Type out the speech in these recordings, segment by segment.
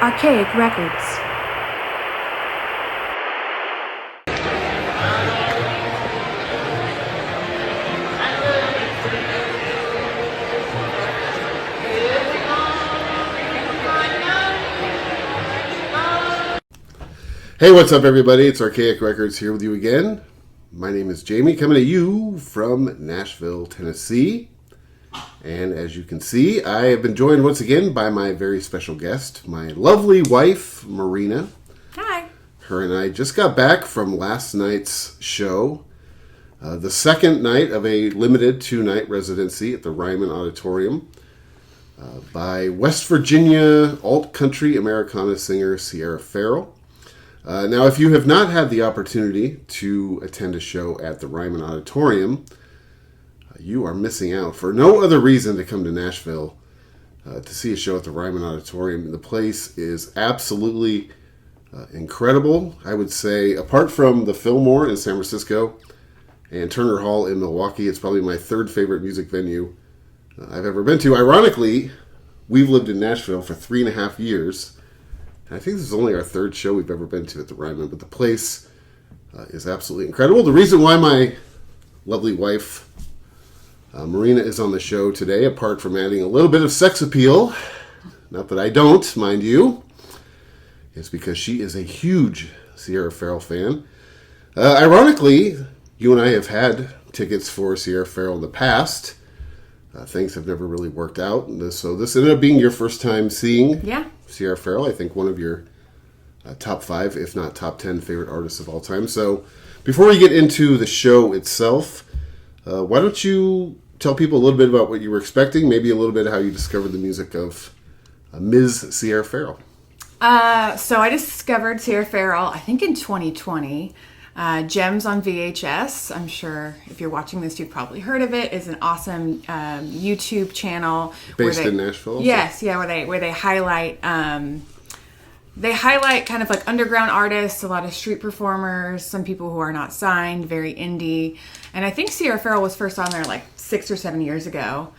Archaic Records. Hey, what's up, everybody? It's Archaic Records here with you again. My name is Jamie, coming to you from Nashville, Tennessee. And as you can see, I have been joined once again by my very special guest, my lovely wife, Marina. Hi. Her and I just got back from last night's show, the second night of a limited 2-night residency at the Ryman Auditorium by West Virginia alt-country Americana singer Sierra Ferrell. Now, if you have not had the opportunity to attend a show at the Ryman Auditorium, you are missing out for no other reason to come to Nashville to see a show at the Ryman Auditorium. The place is absolutely incredible. I would say, apart from the Fillmore in San Francisco and Turner Hall in Milwaukee, it's probably my third favorite music venue I've ever been to. Ironically, we've lived in Nashville for 3.5 years. And I think this is only our third show we've ever been to at the Ryman, but the place is absolutely incredible. The reason why my lovely wife, Marina, is on the show today, apart from adding a little bit of sex appeal, not that I don't, mind you, is because she is a huge Sierra Ferrell fan. Ironically, you and I have had tickets for Sierra Ferrell in the past. Things have never really worked out, so this ended up being your first time seeing Sierra Ferrell. I think one of your top 5, if not top 10 favorite artists of all time. So before we get into the show itself, why don't you tell people a little bit about what you were expecting, maybe a little bit how you discovered the music of Ms. Sierra Ferrell. So I discovered Sierra Ferrell, I think in 2020. Gems on VHS. I'm sure if you're watching this, you've probably heard of it. It's an awesome YouTube channel based in Nashville. Yes, yeah, where they highlight kind of like underground artists, a lot of street performers, some people who are not signed, very indie. And I think Sierra Ferrell was first on there like 6 or 7 years ago.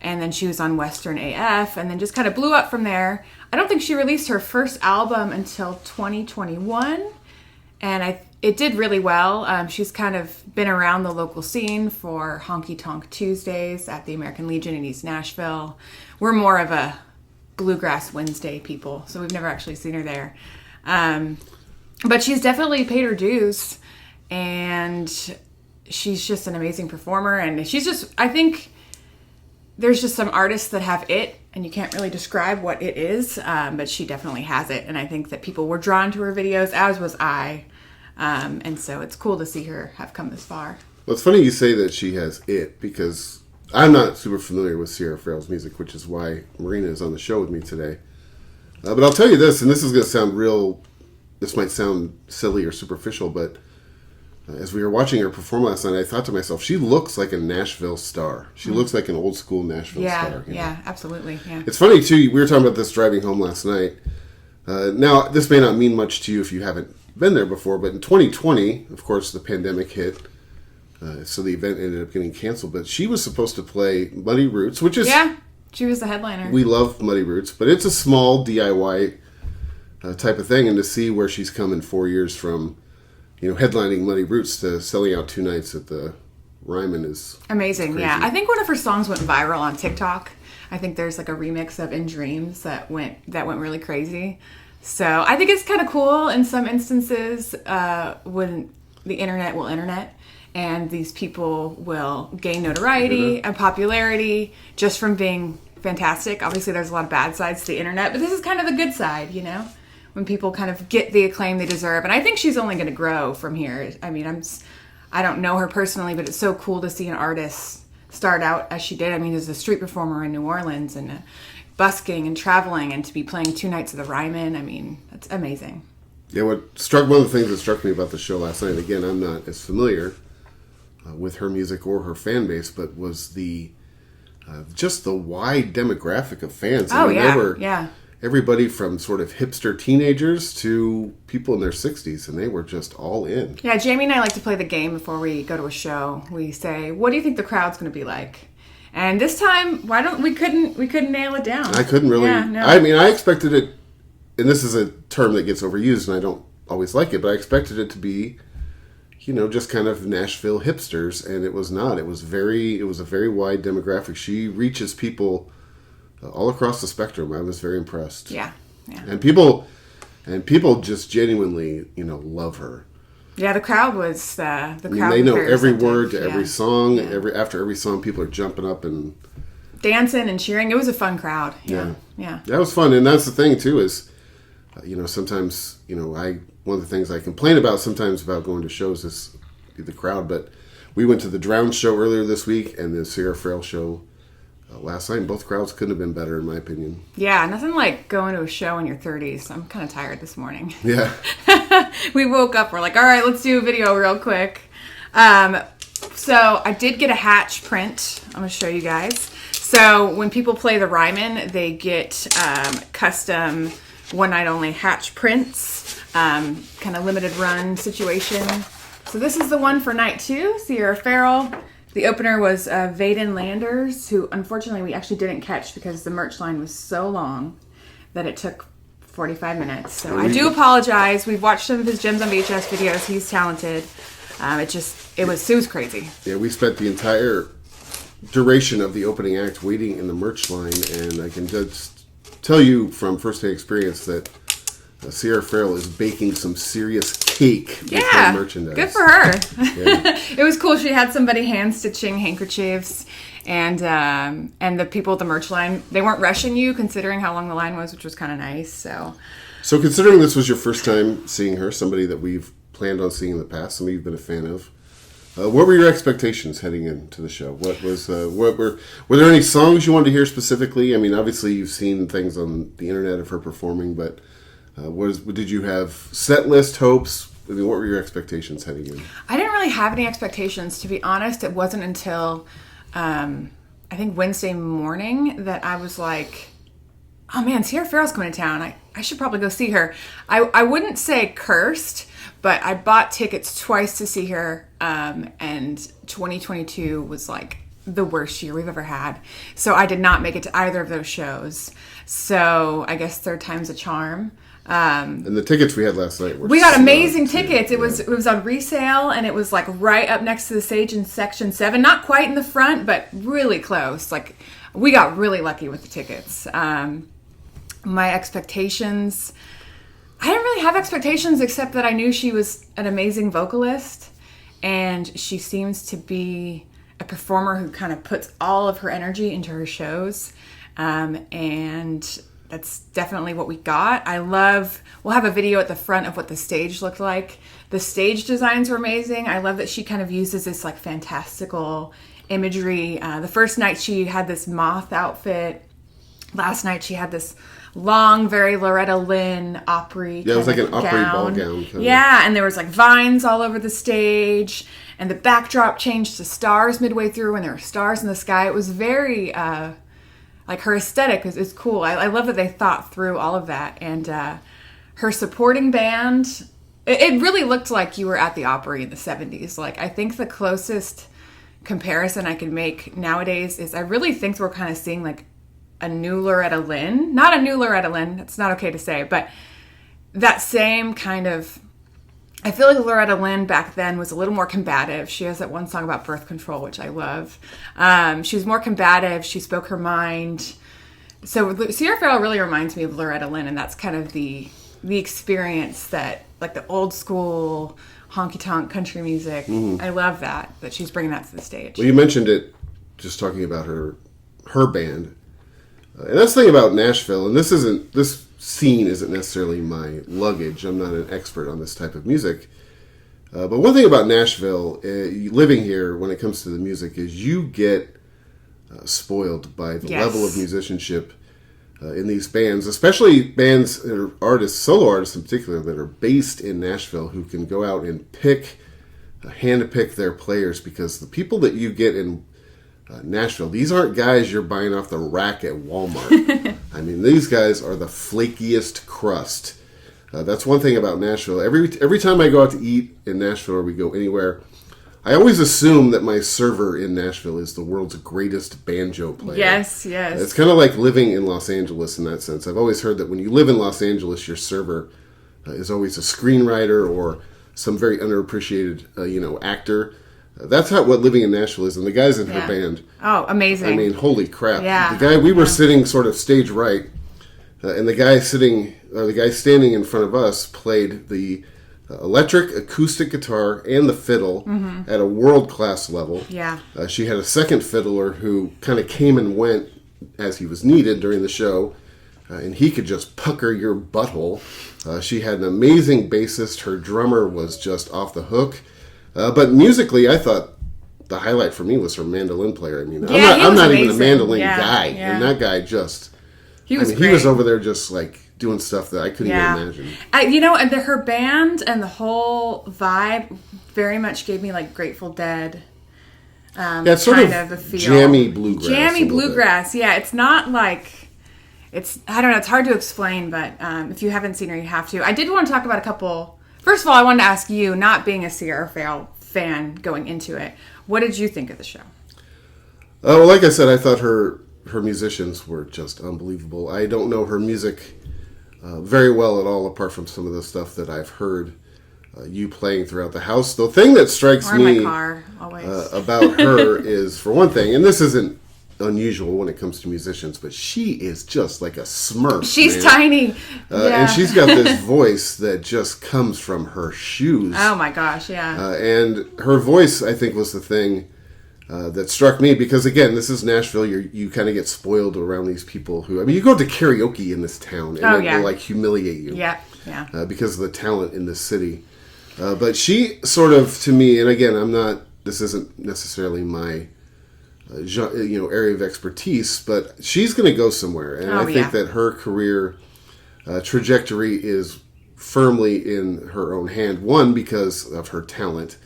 And then she was on Western AF and then just kind of blew up from there. I don't think she released her first album until 2021. And it did really well. She's kind of been around the local scene for Honky Tonk Tuesdays at the American Legion in East Nashville. We're more of a Bluegrass Wednesday people, so we've never actually seen her there. But she's definitely paid her dues, and she's just an amazing performer. And she's just, I think there's just some artists that have it, and you can't really describe what it is, but she definitely has it. And I think that people were drawn to her videos, as was I. And so it's cool to see her have come this far. Well, it's funny you say that she has it, because I'm not super familiar with Sierra Ferrell's music, which is why Marina is on the show with me today. But I'll tell you this, and this is going to sound this might sound silly or superficial, but as we were watching her perform last night, I thought to myself, she looks like a Nashville star. She looks like an old school Nashville star. Yeah, absolutely. Yeah. It's funny, too, we were talking about this driving home last night. Now, this may not mean much to you if you haven't been there before, but in 2020, of course, the pandemic hit, so the event ended up getting canceled. But she was supposed to play Muddy Roots, which is... Yeah, she was the headliner. We love Muddy Roots, but it's a small DIY type of thing, and to see where she's come in 4 years from, headlining Muddy Roots to selling out 2 nights at the Ryman is amazing. crazy. Yeah, I think one of her songs went viral on TikTok. I think there's like a remix of In Dreams that went really crazy. So I think it's kind of cool in some instances when the internet will internet, and these people will gain notoriety and popularity just from being fantastic. Obviously, there's a lot of bad sides to the internet, but this is kind of the good side, when people kind of get the acclaim they deserve. And I think she's only going to grow from here. I mean, I don't know her personally, but it's so cool to see an artist start out as she did. I mean, as a street performer in New Orleans and busking and traveling, and to be playing 2 nights at the Ryman. I mean, that's amazing. Yeah, one of the things that struck me about the show last night, again, I'm not as familiar with her music or her fan base, but was just the wide demographic of fans. There were everybody from sort of hipster teenagers to people in their 60s, and they were just all in. Yeah, Jamie and I like to play the game before we go to a show. We say, what do you think the crowd's going to be like? And this time, we couldn't nail it down. I couldn't really. Yeah, no. I mean, I expected it and this is a term that gets overused, and I don't always like it, but I expected it to be, just kind of Nashville hipsters, and it was not. It was a very wide demographic. She reaches people all across the spectrum. I was very impressed. Yeah. And people just genuinely, love her. Yeah, the crowd was the crowd. They was know very every receptive. word to every song. Yeah. After every song, people are jumping up and dancing and cheering. It was a fun crowd. Yeah. That was fun, and that's the thing too. Is sometimes one of the things I complain about sometimes about going to shows is the crowd. But we went to the Drown show earlier this week and the Sierra Ferrell show last night. And both crowds couldn't have been better, in my opinion. Yeah, nothing like going to a show in your 30s. I'm kind of tired this morning. Yeah. We woke up. We're like, all right, let's do a video real quick. So I did get a Hatch print. I'm going to show you guys. So when people play the Ryman, they get custom one-night-only Hatch prints, kind of limited run situation. So this is the one for night 2, Sierra Ferrell. The opener was Vaden Landers, who unfortunately we actually didn't catch because the merch line was so long that it took 45 minutes. So I do apologize. We've watched some of his Gems on VHS videos. He's talented. It was crazy. Yeah, we spent the entire duration of the opening act waiting in the merch line, and I can just tell you from first-hand experience that Sierra Ferrell is baking some serious cake with her merchandise. Good for her. Yeah. It was cool. She had somebody hand-stitching handkerchiefs, and the people at the merch line, they weren't rushing you considering how long the line was, which was kind of nice. So considering this was your first time seeing her, somebody that we've planned on seeing in the past, somebody you've been a fan of, what were your expectations heading into the show? Were there any songs you wanted to hear specifically? I mean, obviously you've seen things on the internet of her performing, but did you have set list hopes? I mean, what were your expectations heading in? I didn't really have any expectations, to be honest. It wasn't until I think Wednesday morning that I was like, oh man, Sierra Ferrell's coming to town. I should probably go see her. I wouldn't say cursed, but I bought tickets twice to see her, and 2022 was like the worst year we've ever had. So I did not make it to either of those shows. So I guess third time's a charm. And the tickets we had last night were... We got amazing tickets. It was on resale, and it was like right up next to the stage in section 7. Not quite in the front, but really close. Like, we got really lucky with the tickets. My expectations... I didn't really have expectations except that I knew she was an amazing vocalist, and she seems to be a performer who kind of puts all of her energy into her shows, and that's definitely what we got. We'll have a video at the front of what the stage looked like. The stage designs were amazing. I love that she kind of uses this like fantastical imagery. The first night she had this moth outfit. Last night she had this long, very Loretta Lynn Opry. Yeah, it was like an Opry ball gown. Yeah, and there was like vines all over the stage, and the backdrop changed to stars midway through, and there were stars in the sky. It was very, like her aesthetic is cool. I love that they thought through all of that, and her supporting band, it really looked like you were at the Opry in the 70s. Like, I think the closest comparison I could make nowadays is I really think we're kind of seeing like a new Loretta Lynn. Not a new Loretta Lynn, it's not okay to say, but that same kind of... I feel like Loretta Lynn back then was a little more combative. She has that one song about birth control, which I love. She was more combative. She spoke her mind. So Sierra Ferrell really reminds me of Loretta Lynn, and that's kind of the experience that, like the old school honky-tonk country music. Mm-hmm. I love that she's bringing that to the stage. Well, you mentioned it just talking about her band. And that's the thing about Nashville, and this scene isn't necessarily my luggage. I'm not an expert on this type of music. But one thing about Nashville, living here when it comes to the music, is you get spoiled by the level of musicianship in these bands, especially bands that are artists, solo artists in particular, that are based in Nashville, who can go out and hand-pick their players, because the people that you get in Nashville, these aren't guys you're buying off the rack at Walmart. I mean, these guys are the flakiest crust. That's one thing about Nashville. Every time I go out to eat in Nashville, or we go anywhere, I always assume that my server in Nashville is the world's greatest banjo player. Yes, yes. It's kind of like living in Los Angeles in that sense. I've always heard that when you live in Los Angeles, your server is always a screenwriter or some very underappreciated, actor. That's what living in Nashville is, and the guys in her band. Oh, amazing! I mean, holy crap! Yeah. The guy we were sitting sort of stage right, and the guy standing in front of us played the electric acoustic guitar and the fiddle at a world-class level. Yeah. She had a second fiddler who kind of came and went as he was needed during the show, and he could just pucker your butthole. She had an amazing bassist. Her drummer was just off the hook. But musically, I thought the highlight for me was her mandolin player. I mean, I'm not even a mandolin guy, and that guy just... He was over there just like doing stuff that I couldn't even imagine. And her band and the whole vibe very much gave me like Grateful Dead. It's sort of a feel. Jammy bluegrass. Jammy bluegrass, yeah. It's not like... I don't know, it's hard to explain, but if you haven't seen her, you have to. I did want to talk about a couple... First of all, I wanted to ask you, not being a Sierra Ferrell fan going into it, what did you think of the show? Well, like I said, I thought her musicians were just unbelievable. I don't know her music very well at all, apart from some of the stuff that I've heard you playing throughout the house. The thing that strikes me in my car, always. About her is, for one thing, and this isn't unusual when it comes to musicians, but she is just like a smurf. She's tiny. And she's got this voice that just comes from her shoes. Oh my gosh, yeah. And her voice, I think, was the thing that struck me, because again, this is Nashville. You kind of get spoiled around these people who, I mean, you go to karaoke in this town and they'll like humiliate you. Yeah. Because of the talent in this city. But she sort of, to me, and again, this isn't necessarily my area of expertise, but she's going to go somewhere, and I think that her career trajectory is firmly in her own hand. One, because of her talent,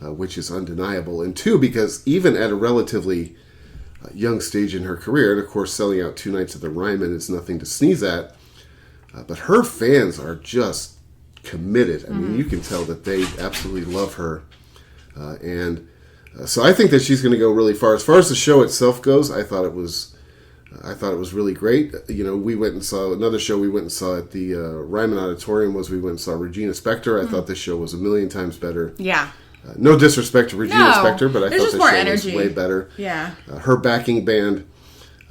which is undeniable, and two, because even at a relatively young stage in her career, and of course selling out 2 nights at the Ryman is nothing to sneeze at, but her fans are just committed. I mean, you can tell that they absolutely love her, and so I think that she's going to go really far. As far as the show itself goes, I thought it was really great. We went and saw another show. We went and saw at the Ryman Auditorium. We went and saw Regina Spektor. I thought this show was a million times better. Yeah. No disrespect to Regina Spektor, but I thought the show was way better. Yeah. Her backing band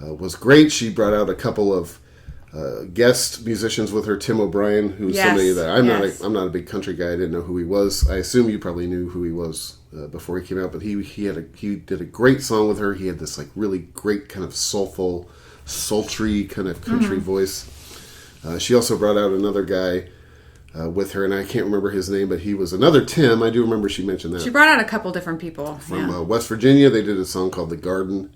was great. She brought out a couple of guest musicians with her. Tim O'Brien, who's somebody that I'm not a big country guy. I didn't know who he was. I assume you probably knew who he was before he came out, but he did a great song with her. He had this like really great kind of soulful, sultry kind of country voice. She also brought out another guy with her, and I can't remember his name, but he was another Tim. I do remember she mentioned that. She brought out a couple different people from West Virginia. They did a song called "The Garden,"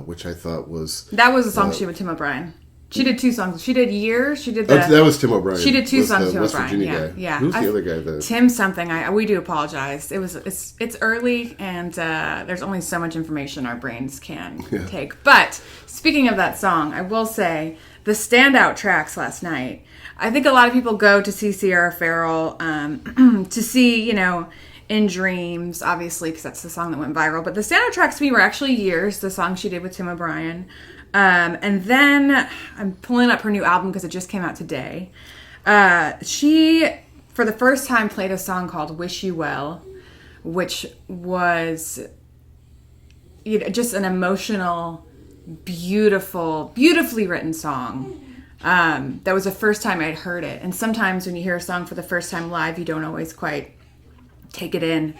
which I thought was a song she did with Tim O'Brien. She did 2 songs. She did Years. She did that was Tim O'Brien. She did 2 songs with Tim West O'Brien. Virginia guy. Yeah. Who's the other guy? Tim something. We do apologize. It's early, and there's only so much information our brains can take. But speaking of that song, I will say the standout tracks last night. I think a lot of people go to see Sierra Ferrell to see, In Dreams, obviously, because that's the song that went viral. But the standout tracks to me were actually Years, the song she did with Tim O'Brien. And then I'm pulling up her new album because it just came out today. She, for the first time, played a song called Wish You Well, which was just an emotional, beautifully written song. That was the first time I'd heard it. And sometimes when you hear a song for the first time live, you don't always quite take it in.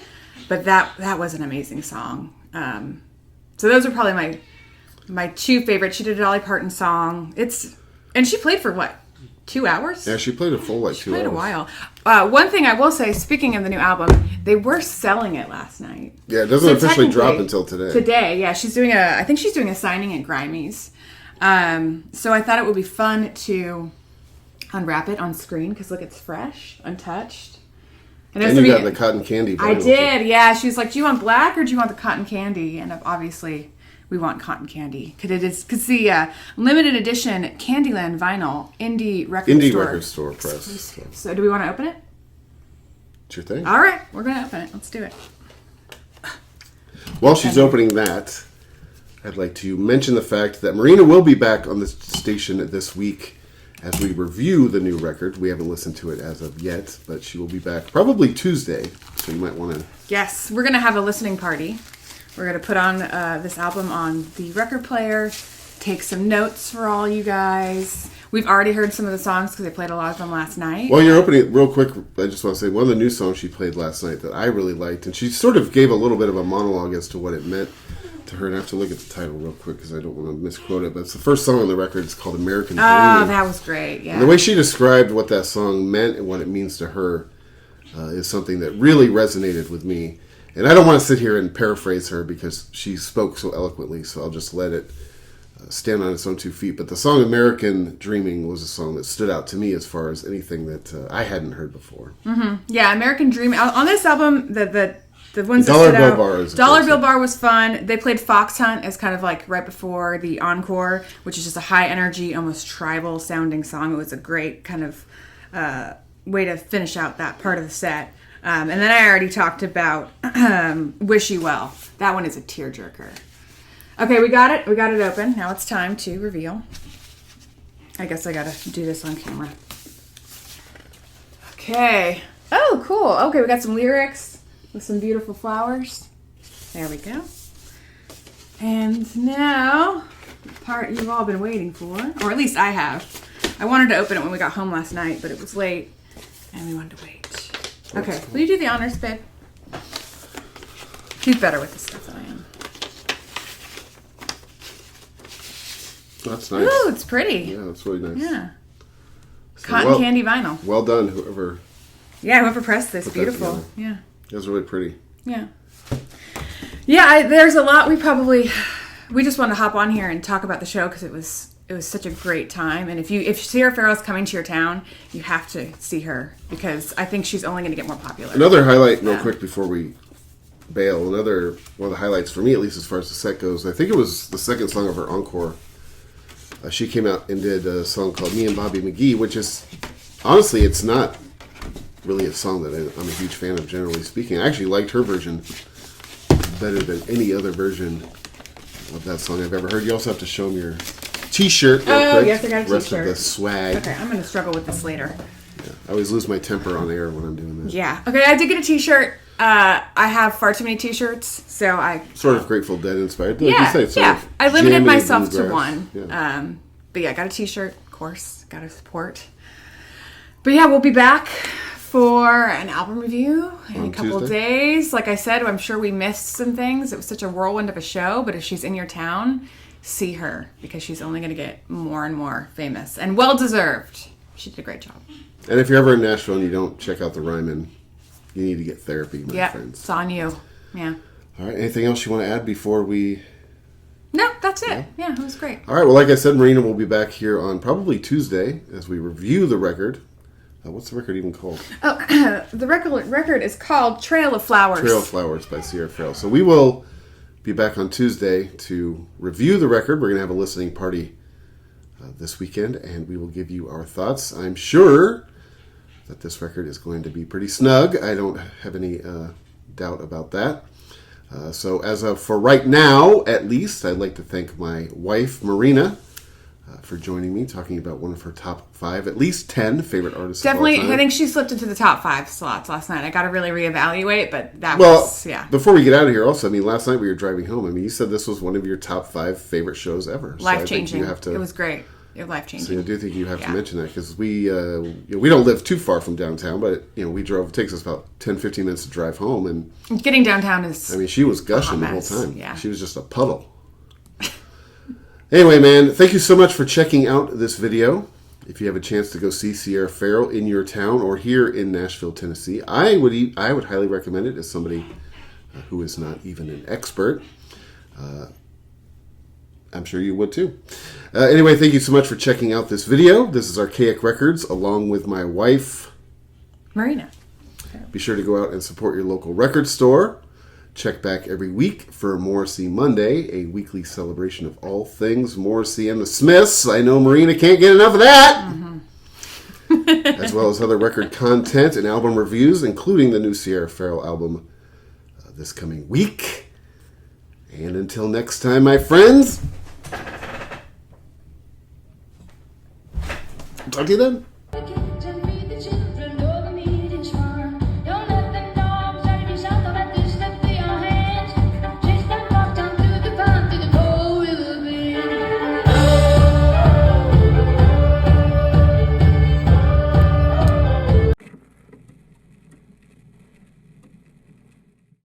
But that was an amazing song. So those are probably my 2 favorites. She did a Dolly Parton song. And she played for what? 2 hours? Yeah, she played a full 2 hours. She played a while. One thing I will say, speaking of the new album, they were selling it last night. Yeah, it doesn't officially drop until today. Today, yeah. I think she's doing a signing at Grimey's. So I thought it would be fun to unwrap it on screen because look, it's fresh, untouched. And you got the cotton candy. I did, yeah. She was like, "Do you want black or do you want the cotton candy?" And obviously, we want cotton candy because the limited edition Candyland vinyl indie record store press. So do we want to open it? It's your thing. All right, we're gonna open it. Let's do it. While she's opening that, I'd like to mention the fact that Marina will be back on the station this week as we review the new record. We haven't listened to it as of yet, but she will be back probably Tuesday, so you might want to... Yes, we're going to have a listening party. We're going to put on this album on the record player, take some notes for all you guys. We've already heard some of the songs because I played a lot of them last night. While you're opening it, real quick, I just want to say one of the new songs she played last night that I really liked, and she sort of gave a little bit of a monologue as to what it meant to her, and I have to look at the title real quick because I don't want to misquote it, but it's the first song on the record. It's called American Dream. Oh, that was great, yeah. And the way she described what that song meant and what it means to her is something that really resonated with me. And I don't want to sit here and paraphrase her because she spoke so eloquently, so I'll just let it stand on its own 2 feet. But the song American Dreaming was a song that stood out to me as far as anything that I hadn't heard before. Mm-hmm. Yeah, American Dream. On this album, the ones Dollar that stood Bill out, Bar is Dollar Bill Bar was fun. They played Fox Hunt as kind of like right before the encore, which is just a high energy, almost tribal sounding song. It was a great kind of way to finish out that part of the set. And then I already talked about Wish You Well. That one is a tearjerker. Okay, we got it. We got it open. Now it's time to reveal. I guess I gotta do this on camera. Okay. Oh, cool. Okay, we got some lyrics with some beautiful flowers. There we go. And now, the part you've all been waiting for, or at least I have. I wanted to open it when we got home last night, but it was late, and we wanted to wait. Okay, will you do the honors, babe? She's better with this stuff than I am. That's nice. Ooh, it's pretty. Yeah, that's really nice. Yeah. So Cotton candy vinyl. Well done, whoever. Yeah, whoever pressed this. Beautiful. Together. Yeah. It was really pretty. Yeah. Yeah, there's a lot we just want to hop on here and talk about the show because it was such a great time. And if Sierra Ferrell's coming to your town, you have to see her because I think she's only going to get more popular. Another highlight, real quick before we bail, one of the highlights for me, at least as far as the set goes, I think it was the second song of her encore. She came out and did a song called Me and Bobby McGee, which is, honestly, it's not really a song that I'm a huge fan of, generally speaking. I actually liked her version better than any other version of that song I've ever heard. You also have to show them your T-shirt. Oh, yes, I got a T-shirt. Rest of the swag. Okay, I'm going to struggle with this later. Yeah, I always lose my temper on air when I'm doing this. Yeah. Okay, I did get a T-shirt. I have far too many T-shirts, so I... Sort of Grateful Dead inspired. Like you say, I limited myself to one. Yeah. But yeah, I got a T-shirt, of course. Got to support. But yeah, we'll be back for an album review in a couple of days. Like I said, I'm sure we missed some things. It was such a whirlwind of a show, but if she's in your town, see her because she's only going to get more and more famous and well-deserved. She did a great job. And if you're ever in Nashville and you don't check out the Ryman, you need to get therapy, my friends. It's on you. Yeah. All right. Anything else you want to add before we... No, that's it. Yeah, it was great. All right. Well, like I said, Marina will be back here on probably Tuesday as we review the record. What's the record even called? Oh, the record is called Trail of Flowers. Trail of Flowers by Sierra Ferrell. So we will be back on Tuesday to review the record. We're going to have a listening party this weekend, and we will give you our thoughts. I'm sure that this record is going to be pretty snug. I don't have any doubt about that. So as of for right now, at least, I'd like to thank my wife, Marina, for joining me, talking about one of her top 5, at least 10 favorite artists Definitely, of all time. I think she slipped into the top 5 slots last night. I got to really reevaluate, but that was, yeah. Before we get out of here, also, I mean, last night we were driving home. I mean, you said this was one of your top 5 favorite shows ever. Life-changing. So it was great. It was life-changing. So I do think you have to mention that because we don't live too far from downtown, but we drove. It takes us about 10, 15 minutes to drive home, and getting downtown is. I mean, she was gushing the whole time. Yeah. She was just a puddle. Anyway, man, thank you so much for checking out this video. If you have a chance to go see Sierra Ferrell in your town or here in Nashville, Tennessee, I would highly recommend it as somebody who is not even an expert. I'm sure you would too. Anyway, thank you so much for checking out this video. This is Archaic Records along with my wife, Marina. Be sure to go out and support your local record store. Check back every week for Morrissey Monday, a weekly celebration of all things Morrissey and the Smiths. I know Marina can't get enough of that. Mm-hmm. As well as other record content and album reviews, including the new Sierra Ferrell album this coming week. And until next time, my friends, talk to you then.